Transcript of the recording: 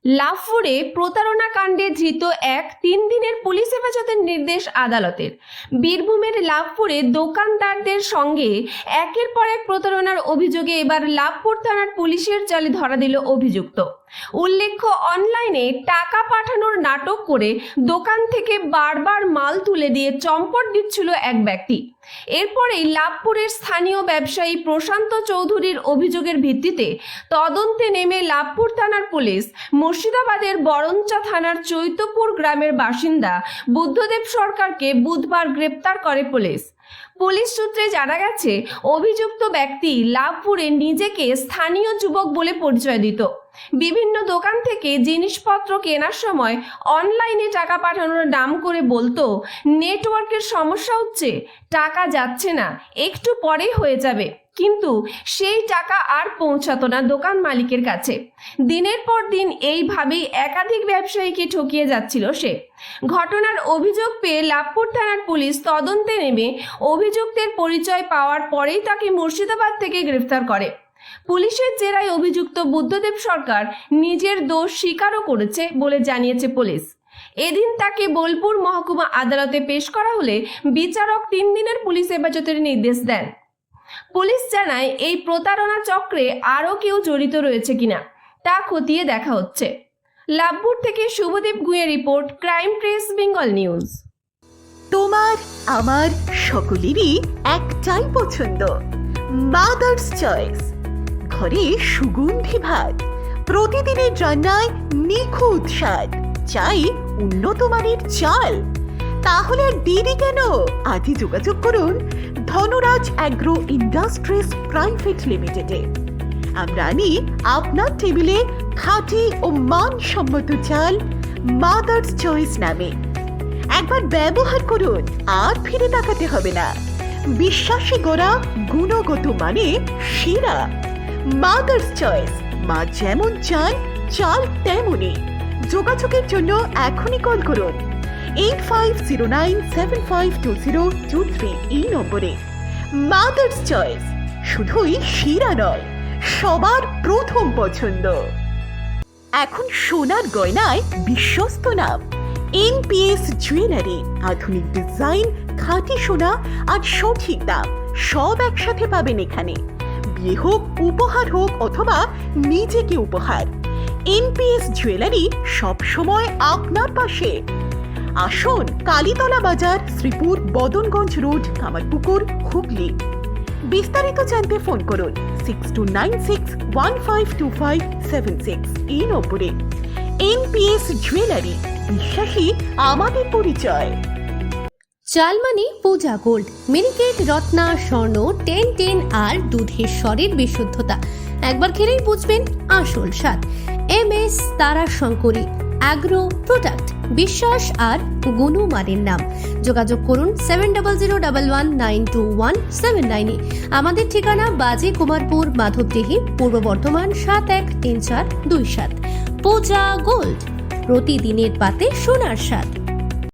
লাভপুরে প্রতারণা কাণ্ডে ধৃত 3 দিনের পুলিশ হেফাজতের নির্দেশ আদালতের। বীরভূমের লাভপুরে দোকানদারদের সঙ্গে একের পর এক প্রতারণার অভিযোগে এবার লাভপুর থানার পুলিশের জালে ধরা দিল অভিযুক্ত। উল্লেখ্য, অনলাইনে টাকা পাঠানোর নাটক করে দোকান থেকে বারবার মাল তুলে দিয়ে চম্পট দিচ্ছিল এক ব্যক্তি। এরপরেই লাভপুরের স্থানীয় ব্যবসায়ী প্রশান্ত চৌধুরীর অভিযোগের ভিত্তিতে তদন্তে নেমে লাভপুর থানার পুলিশ মুর্শিদাবাদের বরঞ্চা থানার চৈতপুর গ্রামের বাসিন্দা বুদ্ধদেব সরকারকে বুধবার গ্রেপ্তার করে পুলিশ। পুলিশ সূত্রে জানা গেছে, অভিযুক্ত ব্যক্তি লাভপুরে নিজেকে স্থানীয় যুবক বলে পরিচয় দিত। বিভিন্ন দোকান থেকে জিনিসপত্র কেনার সময় অনলাইনে টাকা পাঠানোর নাম করে বলতো, নেটওয়ার্কের সমস্যা হচ্ছে, টাকা যাচ্ছে না, একটু পরেই হয়ে যাবে। কিন্তু সেই টাকা আর পৌঁছাতো না দোকান মালিকের কাছে। দিনের পর দিন এইভাবেই একাধিক ব্যবসায়ীকে ঠকিয়ে যাচ্ছিল সে। ঘটনার অভিযোগ পেয়ে লাভপুর থানার পুলিশ তদন্তে নেমে অভিযুক্তের পরিচয় পাওয়ার পরেই তাকে মুর্শিদাবাদ থেকে গ্রেফতার করে। পুলিশের জেরায় অভিযুক্ত বুদ্ধদেব সরকার নিজের দোষ স্বীকারও করেছে বলে জানিয়েছে পুলিশ। এদিন তাকে বোলপুর মহকুমা আদালতে পেশ করা হলে বিচারক 3 দিনের পুলিশ হেফাজতের নির্দেশ দেন। পুলিশ জানায়, এই প্রতারণা চক্রে আরও কেউ জড়িত রয়েছে কিনা তা খতিয়ে দেখা হচ্ছে। লাভপুর থেকে শুভদীপ গুঁয়ের report, crime press Bengal news. তোমার আমার সকলেরই একটাই পছন্দ, মাদার্স চয়েস। ঘরে সুগন্ধি ভাত, প্রতিদিনের রান্নায় নিখুঁত স্বাদ, চাই উন্নত মানের চাল। তাহলে আর দেরি কেন? আজই যোগাযোগ করুন ধনরাজ অ্যাগ্রো ইন্ডাস্ট্রিজ প্রাইভেট লিমিটেডে। আমরা আনি আপনার টেবিলে খাঁটি ও মানসম্মত চাল মাদার্স চয়েস নামে। একবার ব্যবহার করুন, আর ফিরে তাকাতে হবে না। বিশ্বাসী গোড়া, গুণগত মানে সেরা। মাদার্স চয়েস, মা যেমন চান চাল তেমনই। যোগাযোগের জন্য এখনই কল করুন 8509752023 এই নম্বরে। মাদার্স চয়েস শুধুই সেরা নয়, সবার প্রথম পছন্দ। এখন সোনার গয়নায় বিশ্বস্ত নাম NPS জুয়েলারি। আধুনিক ডিজাইন, খাঁটি সোনা আর সঠিক দাম সব একসাথে পাবেন এখানে। বিয়ে হোক, উপহার হোক অথবা নিজেকে উপহার, NPS জুয়েলারি সব সময় আপনার পাশে। আসুন কালীতলা বাজার, শ্রীপুর, বদনগঞ্জ রোড, কামারপুকুর, হুগলি। বিস্তারিত জানতে ফোন করুন 6296152576 এই নম্বরে। NPS জুয়েলারি, বিশ্বাসী আমাদের পরিচয়। চালমানি পূজা গোল্ড, মিনিকেট, রত্না, স্বর্ণ 1010 আর দুধের স্বরের বিশুদ্ধতা। একবার খেলেই বুঝবেন আসল স্বাদ। MS তারা শঙ্করী অ্যাগ্রো প্রোডাক্ট, বিশ্বাস আর গুণমানের নাম। যোগাযোগ করুন 7011192179 এ। আমাদের ঠিকানা বাজে কুমারপুর, মাধবদেহি, পূর্ব বর্ধমান 713427। পূজা গোল্ড, প্রতিদিনের পাতে সোনার স্বাদ।